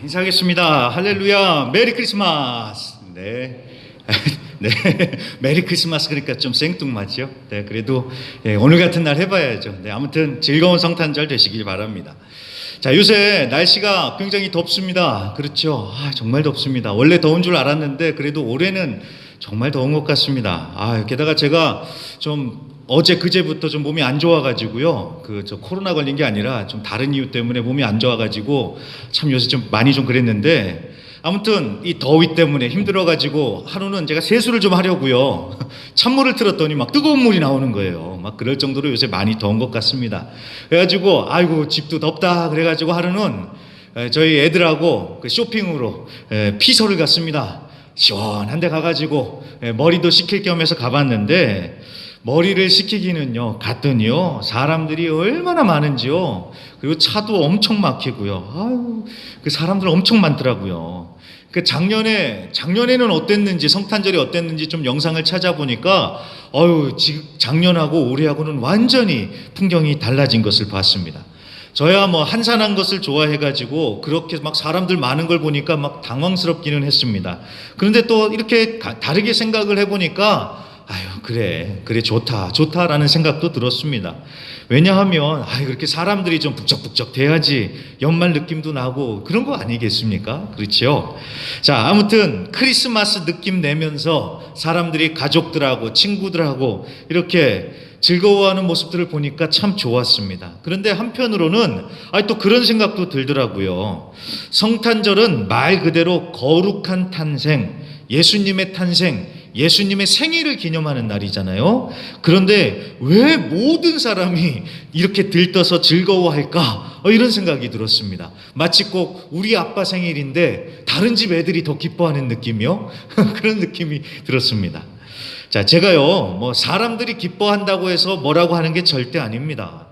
인사하겠습니다. 할렐루야. 메리 크리스마스. 네. 네. 메리 크리스마스 그러니까 좀 생뚱맞죠? 네. 그래도 오늘 같은 날 해봐야죠. 네. 아무튼 즐거운 성탄절 되시길 바랍니다. 자, 요새 날씨가 굉장히 덥습니다. 그렇죠? 정말 덥습니다. 원래 더운 줄 알았는데 그래도 올해는 정말 더운 것 같습니다. 게다가 제가 좀 어제 그제부터 좀 몸이 안 좋아가지고요. 저 코로나 걸린 게 아니라 좀 다른 이유 때문에 몸이 안 좋아가지고 참 요새 좀 많이 좀 그랬는데 아무튼 이 더위 때문에 힘들어가지고 하루는 제가 세수를 좀 하려고요. 찬물을 틀었더니 막 뜨거운 물이 나오는 거예요. 막 그럴 정도로 요새 많이 더운 것 같습니다. 그래가지고 아이고 집도 덥다 그래가지고 하루는 저희 애들하고 쇼핑으로 피서를 갔습니다. 시원한 데 가가지고 머리도 식힐 겸 해서 가봤는데 머리를 식히기는요 갔더니요 사람들이 얼마나 많은지요. 그리고 차도 엄청 막히고요. 그 사람들 엄청 많더라고요. 그 작년에는 어땠는지 성탄절이 어땠는지 좀 영상을 찾아보니까 지금 작년하고 올해하고는 완전히 풍경이 달라진 것을 봤습니다. 저야 뭐 한산한 것을 좋아해가지고 그렇게 막 사람들 많은 걸 보니까 막 당황스럽기는 했습니다. 그런데 또 이렇게 다르게 생각을 해보니까 그래 좋다라는 생각도 들었습니다. 왜냐하면 그렇게 사람들이 좀 북적북적 돼야지 연말 느낌도 나고 그런 거 아니겠습니까? 그렇죠? 자, 아무튼 크리스마스 느낌 내면서 사람들이 가족들하고 친구들하고 이렇게 즐거워하는 모습들을 보니까 참 좋았습니다. 그런데 한편으로는 또 그런 생각도 들더라고요. 성탄절은 말 그대로 거룩한 탄생, 예수님의 탄생, 예수님의 생일을 기념하는 날이잖아요. 그런데 왜 모든 사람이 이렇게 들떠서 즐거워할까? 이런 생각이 들었습니다. 마치 꼭 우리 아빠 생일인데 다른 집 애들이 더 기뻐하는 느낌이요. 그런 느낌이 들었습니다. 자, 제가요 뭐 사람들이 기뻐한다고 해서 뭐라고 하는 게 절대 아닙니다.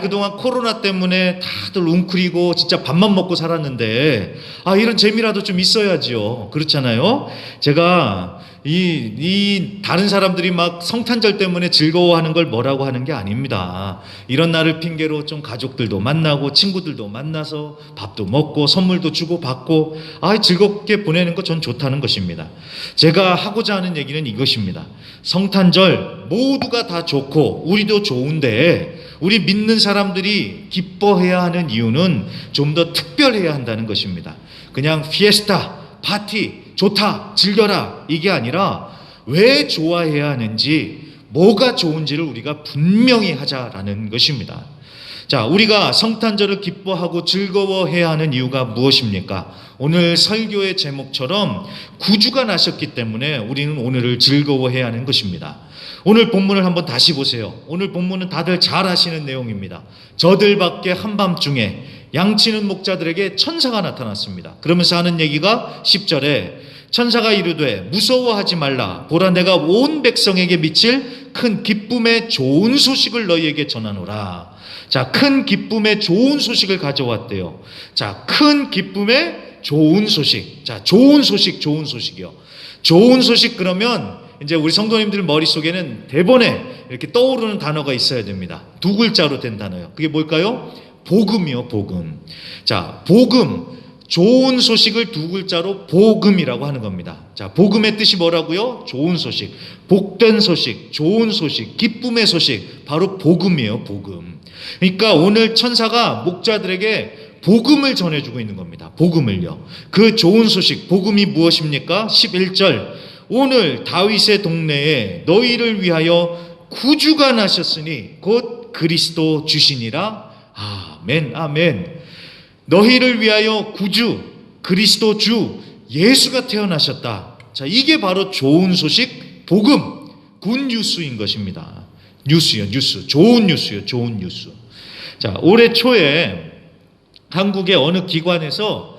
그동안 코로나 때문에 다들 웅크리고 진짜 밥만 먹고 살았는데 이런 재미라도 좀 있어야지요. 그렇잖아요. 제가 이 다른 사람들이 막 성탄절 때문에 즐거워하는 걸 뭐라고 하는 게 아닙니다. 이런 날을 핑계로 좀 가족들도 만나고 친구들도 만나서 밥도 먹고 선물도 주고 받고 즐겁게 보내는 거 전 좋다는 것입니다. 제가 하고자 하는 얘기는 이것입니다. 성탄절 모두가 다 좋고 우리도 좋은데 우리 믿는 사람들이 기뻐해야 하는 이유는 좀 더 특별해야 한다는 것입니다. 그냥 피에스타, 파티, 좋다, 즐겨라 이게 아니라 왜 좋아해야 하는지 뭐가 좋은지를 우리가 분명히 하자라는 것입니다. 자, 우리가 성탄절을 기뻐하고 즐거워해야 하는 이유가 무엇입니까? 오늘 설교의 제목처럼 구주가 나셨기 때문에 우리는 오늘을 즐거워해야 하는 것입니다. 오늘 본문을 한번 다시 보세요. 오늘 본문은 다들 잘 아시는 내용입니다. 저들 밖에 한밤중에 양치는 목자들에게 천사가 나타났습니다. 그러면서 하는 얘기가 10절에 천사가 이르되 무서워하지 말라. 보라 내가 온 백성에게 미칠 큰 기쁨의 좋은 소식을 너희에게 전하노라. 자, 큰 기쁨의 좋은 소식을 가져왔대요. 자, 큰 기쁨의 좋은 소식. 자, 좋은 소식이요. 좋은 소식 그러면 이제 우리 성도님들 머릿속에는 대번에 이렇게 떠오르는 단어가 있어야 됩니다. 두 글자로 된 단어요. 그게 뭘까요? 복음이요, 복음. 자, 복음. 좋은 소식을 두 글자로 복음이라고 하는 겁니다. 자, 복음의 뜻이 뭐라고요? 좋은 소식, 복된 소식, 좋은 소식, 기쁨의 소식, 바로 복음이에요, 복음. 그러니까 오늘 천사가 목자들에게 복음을 전해주고 있는 겁니다. 복음을요. 그 좋은 소식, 복음이 무엇입니까? 11절, 오늘 다윗의 동네에 너희를 위하여 구주가 나셨으니 곧 그리스도 주시니라. 아멘, 아멘. 너희를 위하여 구주, 그리스도 주, 예수가 태어나셨다. 자, 이게 바로 좋은 소식, 복음, 굿뉴스인 것입니다. 뉴스요, 뉴스. 좋은 뉴스요, 좋은 뉴스. 자, 올해 초에 한국의 어느 기관에서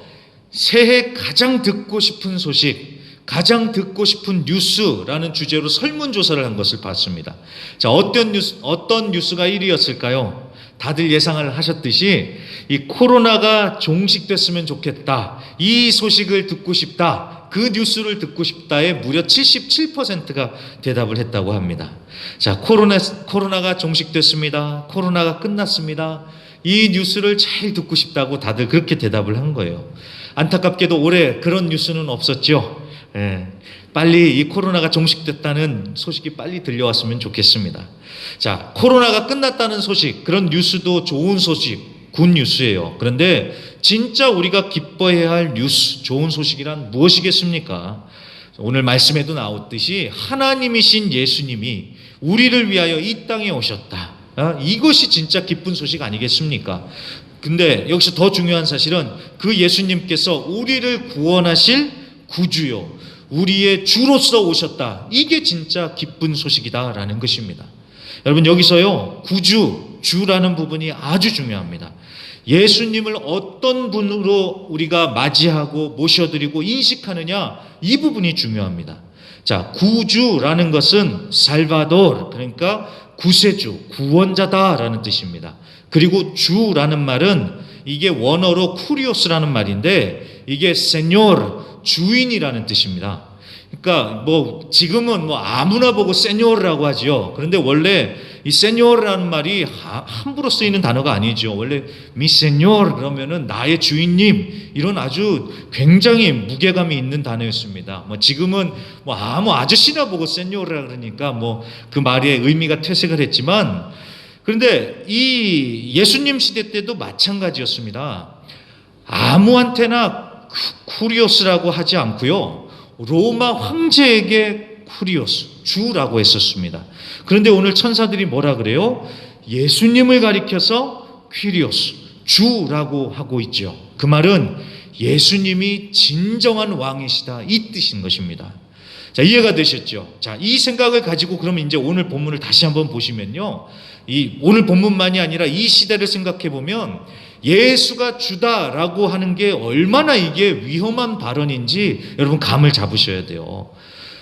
새해 가장 듣고 싶은 소식, 가장 듣고 싶은 뉴스라는 주제로 설문조사를 한 것을 봤습니다. 자, 어떤 뉴스가 1위였을까요? 다들 예상을 하셨듯이 이 코로나가 종식됐으면 좋겠다. 이 소식을 듣고 싶다. 그 뉴스를 듣고 싶다에 무려 77%가 대답을 했다고 합니다. 자, 코로나가 종식됐습니다. 코로나가 끝났습니다. 이 뉴스를 잘 듣고 싶다고 다들 그렇게 대답을 한 거예요. 안타깝게도 올해 그런 뉴스는 없었죠. 예, 빨리 이 코로나가 종식됐다는 소식이 빨리 들려왔으면 좋겠습니다. 자, 코로나가 끝났다는 소식, 그런 뉴스도 좋은 소식, 굿 뉴스예요. 그런데 진짜 우리가 기뻐해야 할 뉴스, 좋은 소식이란 무엇이겠습니까? 오늘 말씀에도 나왔듯이 하나님이신 예수님이 우리를 위하여 이 땅에 오셨다. 이것이 진짜 기쁜 소식 아니겠습니까? 근데 여기서 더 중요한 사실은 그 예수님께서 우리를 구원하실 구주요, 우리의 주로서 오셨다. 이게 진짜 기쁜 소식이다라는 것입니다. 여러분, 여기서요, 구주, 주라는 부분이 아주 중요합니다. 예수님을 어떤 분으로 우리가 맞이하고 모셔드리고 인식하느냐, 이 부분이 중요합니다. 자, 구주라는 것은 살바도르, 그러니까 구세주, 구원자다라는 뜻입니다. 그리고 주라는 말은 이게 원어로 쿠리오스라는 말인데 이게 세뇨르, 주인이라는 뜻입니다. 그러니까 뭐 지금은 뭐 아무나 보고 세뇨르라고 하죠. 그런데 원래 이 세뇨르라는 말이 함부로 쓰이는 단어가 아니죠. 원래 미 세뇨르 그러면은 나의 주인님, 이런 아주 굉장히 무게감이 있는 단어였습니다. 뭐 지금은 뭐 아무 아저씨나 보고 세뇨르라 그러니까 뭐 그 말의 의미가 퇴색을 했지만, 그런데 이 예수님 시대 때도 마찬가지였습니다. 아무한테나 쿠리오스라고 하지 않고요, 로마 황제에게 쿠리오스, 주라고 했었습니다. 그런데 오늘 천사들이 뭐라 그래요? 예수님을 가리켜서 퀴리오스, 주라고 하고 있죠. 그 말은 예수님이 진정한 왕이시다, 이 뜻인 것입니다. 자, 이해가 되셨죠? 자, 이 생각을 가지고 그러면 이제 오늘 본문을 다시 한번 보시면요, 이 오늘 본문만이 아니라 이 시대를 생각해 보면 예수가 주다라고 하는 게 얼마나 이게 위험한 발언인지 여러분 감을 잡으셔야 돼요.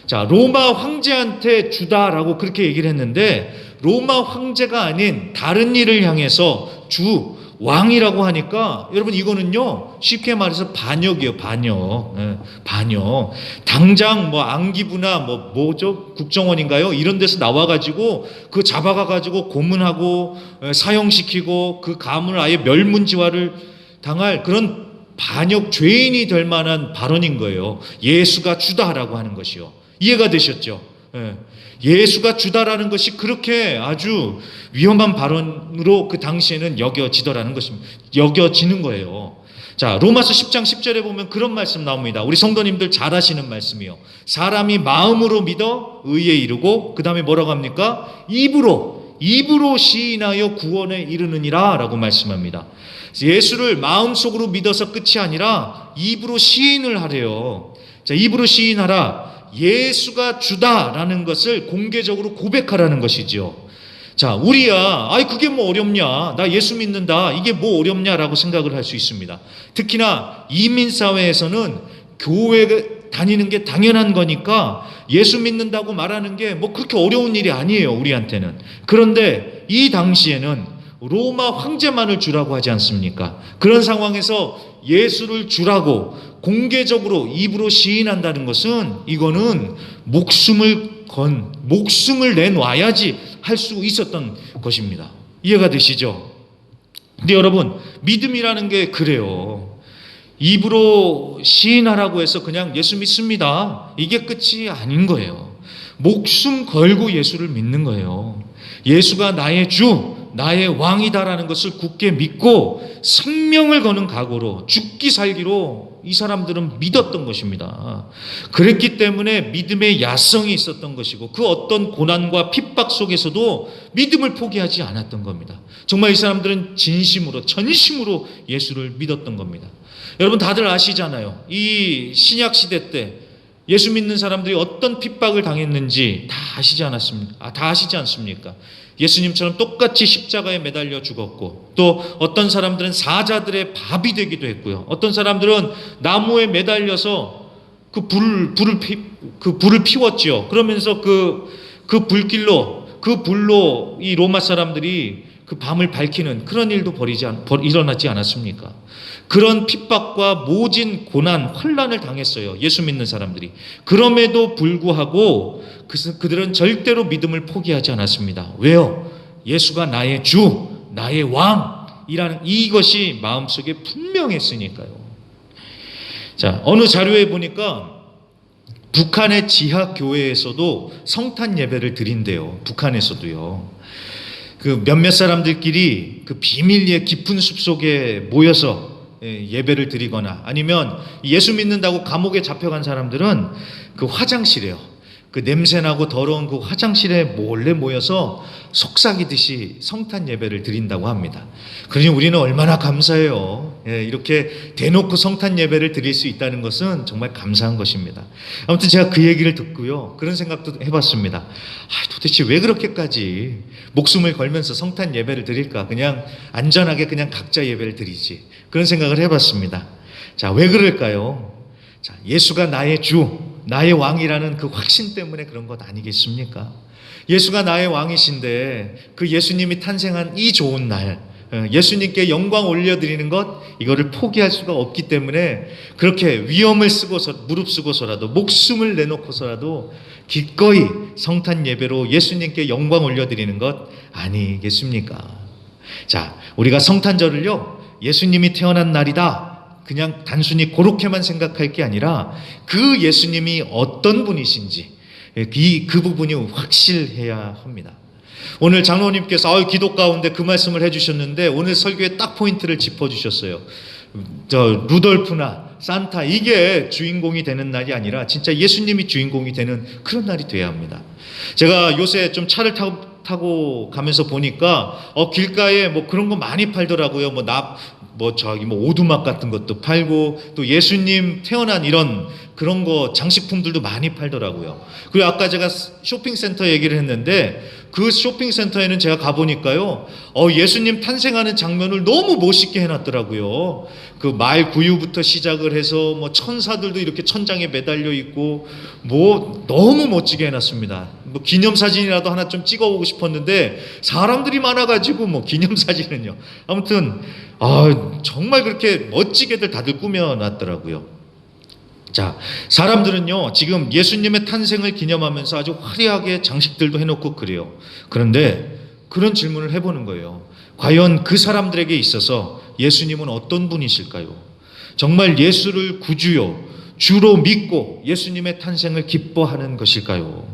자, 로마 황제한테 주다라고 그렇게 얘기를 했는데 로마 황제가 아닌 다른 일을 향해서 주, 왕이라고 하니까 여러분 이거는요, 쉽게 말해서 반역이에요. 반역. 예, 반역. 당장 뭐 안기부나 뭐죠? 국정원인가요? 이런 데서 나와가지고 그 잡아가가지고 고문하고 사형시키고 그 가문을 아예 멸문지화를 당할 그런 반역 죄인이 될 만한 발언인 거예요. 예수가 주다라고 하는 것이요. 이해가 되셨죠? 예. 예수가 주다라는 것이 그렇게 아주 위험한 발언으로 그 당시에는 여겨지더라는 것입니다. 여겨지는 거예요. 자, 로마서 10장 10절에 보면 그런 말씀 나옵니다. 우리 성도님들 잘 아시는 말씀이요. 사람이 마음으로 믿어 의에 이르고, 그 다음에 뭐라고 합니까? 입으로 시인하여 구원에 이르느니라 라고 말씀합니다. 예수를 마음속으로 믿어서 끝이 아니라 입으로 시인을 하래요. 자, 입으로 시인하라. 예수가 주다라는 것을 공개적으로 고백하라는 것이죠. 자, 우리야, 아이 그게 뭐 어렵냐, 나 예수 믿는다, 이게 뭐 어렵냐라고 생각을 할 수 있습니다. 특히나 이민사회에서는 교회 다니는 게 당연한 거니까 예수 믿는다고 말하는 게 뭐 그렇게 어려운 일이 아니에요, 우리한테는. 그런데 이 당시에는 로마 황제만을 주라고 하지 않습니까? 그런 상황에서 예수를 주라고 공개적으로 입으로 시인한다는 것은 이거는 목숨을 내놔야지 할 수 있었던 것입니다. 이해가 되시죠? 근데 여러분, 믿음이라는 게 그래요. 입으로 시인하라고 해서 그냥 예수 믿습니다, 이게 끝이 아닌 거예요. 목숨 걸고 예수를 믿는 거예요. 예수가 나의 주, 나의 왕이다라는 것을 굳게 믿고 생명을 거는 각오로 죽기 살기로 이 사람들은 믿었던 것입니다. 그랬기 때문에 믿음의 야성이 있었던 것이고 그 어떤 고난과 핍박 속에서도 믿음을 포기하지 않았던 겁니다. 정말 이 사람들은 진심으로 전심으로 예수를 믿었던 겁니다. 여러분 다들 아시잖아요. 이 신약 시대 때 예수 믿는 사람들이 어떤 핍박을 당했는지 다 아시지 않았습니까? 다 아시지 않습니까? 예수님처럼 똑같이 십자가에 매달려 죽었고, 또 어떤 사람들은 사자들의 밥이 되기도 했고요. 어떤 사람들은 나무에 매달려서 그 불을 피웠지요. 그러면서 그 불로 이 로마 사람들이 그 밤을 밝히는 그런 일도 일어나지 않았습니까? 그런 핍박과 모진 고난, 환난을 당했어요, 예수 믿는 사람들이. 그럼에도 불구하고 그들은 절대로 믿음을 포기하지 않았습니다. 왜요? 예수가 나의 주, 나의 왕이라는 이것이 마음속에 분명했으니까요. 자, 어느 자료에 보니까 북한의 지하 교회에서도 성탄 예배를 드린대요. 북한에서도요. 그 몇몇 사람들끼리 그 비밀리에 깊은 숲속에 모여서 예배를 드리거나, 아니면 예수 믿는다고 감옥에 잡혀간 사람들은 그 화장실에요. 그 냄새나고 더러운 그 화장실에 몰래 모여서 속삭이듯이 성탄 예배를 드린다고 합니다. 그러니 우리는 얼마나 감사해요. 이렇게 대놓고 성탄 예배를 드릴 수 있다는 것은 정말 감사한 것입니다. 아무튼 제가 그 얘기를 듣고요, 그런 생각도 해봤습니다. 도대체 왜 그렇게까지 목숨을 걸면서 성탄 예배를 드릴까? 그냥 안전하게 그냥 각자 예배를 드리지. 그런 생각을 해봤습니다. 자, 왜 그럴까요? 자, 예수가 나의 주, 나의 왕이라는 그 확신 때문에 그런 것 아니겠습니까? 예수가 나의 왕이신데 그 예수님이 탄생한 이 좋은 날, 예수님께 영광 올려드리는 것, 이거를 포기할 수가 없기 때문에 그렇게 위험을 쓰고서, 무릅쓰고서라도, 목숨을 내놓고서라도 기꺼이 성탄 예배로 예수님께 영광 올려드리는 것 아니겠습니까? 자, 우리가 성탄절을요, 예수님이 태어난 날이다, 그냥 단순히 그렇게만 생각할 게 아니라 그 예수님이 어떤 분이신지 그 부분이 확실해야 합니다. 오늘 장로님께서 기도 가운데 그 말씀을 해주셨는데 오늘 설교에 딱 포인트를 짚어주셨어요. 루돌프나 산타, 이게 주인공이 되는 날이 아니라 진짜 예수님이 주인공이 되는 그런 날이 돼야 합니다. 제가 요새 좀 차를 타고 가면서 보니까 길가에 뭐 그런 거 많이 팔더라고요. 오두막 같은 것도 팔고, 또 예수님 태어난 이런 그런 거 장식품들도 많이 팔더라고요. 그리고 아까 제가 쇼핑센터 얘기를 했는데 그 쇼핑센터에는 제가 가보니까요, 예수님 탄생하는 장면을 너무 멋있게 해놨더라고요. 그 말 구유부터 시작을 해서 뭐 천사들도 이렇게 천장에 매달려 있고 뭐 너무 멋지게 해놨습니다. 뭐 기념사진이라도 하나 좀 찍어보고 싶었는데 사람들이 많아가지고 뭐 기념사진은요. 아무튼 정말 그렇게 멋지게들 다들 꾸며놨더라고요. 자, 사람들은요 지금 예수님의 탄생을 기념하면서 아주 화려하게 장식들도 해놓고 그래요. 그런데 그런 질문을 해보는 거예요. 과연 그 사람들에게 있어서 예수님은 어떤 분이실까요? 정말 예수를 구주요, 주로 믿고 예수님의 탄생을 기뻐하는 것일까요?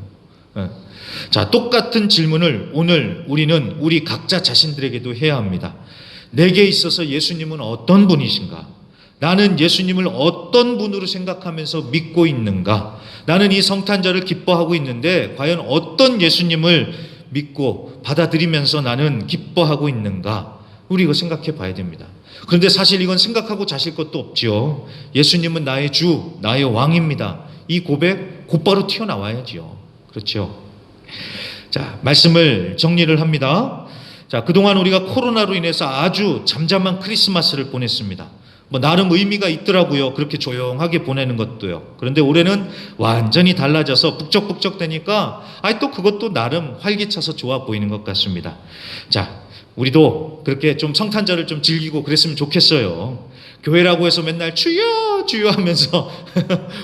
자, 똑같은 질문을 오늘 우리는 우리 각자 자신들에게도 해야 합니다. 내게 있어서 예수님은 어떤 분이신가? 나는 예수님을 어떤 분으로 생각하면서 믿고 있는가? 나는 이 성탄절을 기뻐하고 있는데 과연 어떤 예수님을 믿고 받아들이면서 나는 기뻐하고 있는가? 우리 이거 생각해 봐야 됩니다. 그런데 사실 이건 생각하고 자실 것도 없지요. 예수님은 나의 주, 나의 왕입니다. 이 고백 곧바로 튀어나와야지요. 그렇죠? 자, 말씀을 정리를 합니다. 자, 그동안 우리가 코로나로 인해서 아주 잠잠한 크리스마스를 보냈습니다. 나름 의미가 있더라고요. 그렇게 조용하게 보내는 것도요. 그런데 올해는 완전히 달라져서 북적북적 되니까 또 그것도 나름 활기차서 좋아 보이는 것 같습니다. 자, 우리도 그렇게 좀 성탄절을 좀 즐기고 그랬으면 좋겠어요. 교회라고 해서 맨날 주여 주여 하면서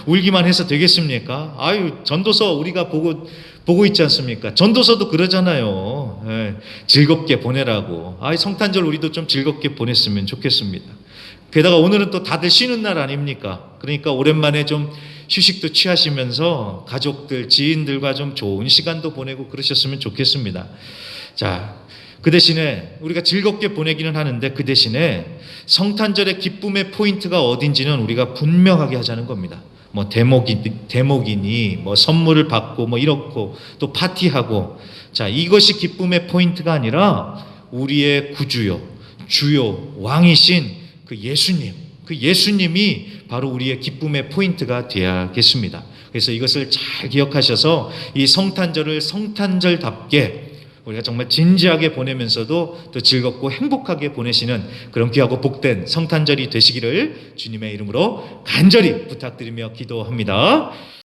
울기만 해서 되겠습니까? 전도서 우리가 보고 있지 않습니까? 전도서도 그러잖아요. 즐겁게 보내라고. 성탄절 우리도 좀 즐겁게 보냈으면 좋겠습니다. 게다가 오늘은 또 다들 쉬는 날 아닙니까? 그러니까 오랜만에 좀 휴식도 취하시면서 가족들, 지인들과 좀 좋은 시간도 보내고 그러셨으면 좋겠습니다. 자, 그 대신에 우리가 즐겁게 보내기는 하는데 그 대신에 성탄절의 기쁨의 포인트가 어딘지는 우리가 분명하게 하자는 겁니다. 대목이니 선물을 받고 이렇고 또 파티하고, 자, 이것이 기쁨의 포인트가 아니라 우리의 구주요, 주요, 왕이신 그 예수님이 바로 우리의 기쁨의 포인트가 되어야겠습니다. 그래서 이것을 잘 기억하셔서 이 성탄절을 성탄절답게 우리가 정말 진지하게 보내면서도 또 즐겁고 행복하게 보내시는 그런 귀하고 복된 성탄절이 되시기를 주님의 이름으로 간절히 부탁드리며 기도합니다.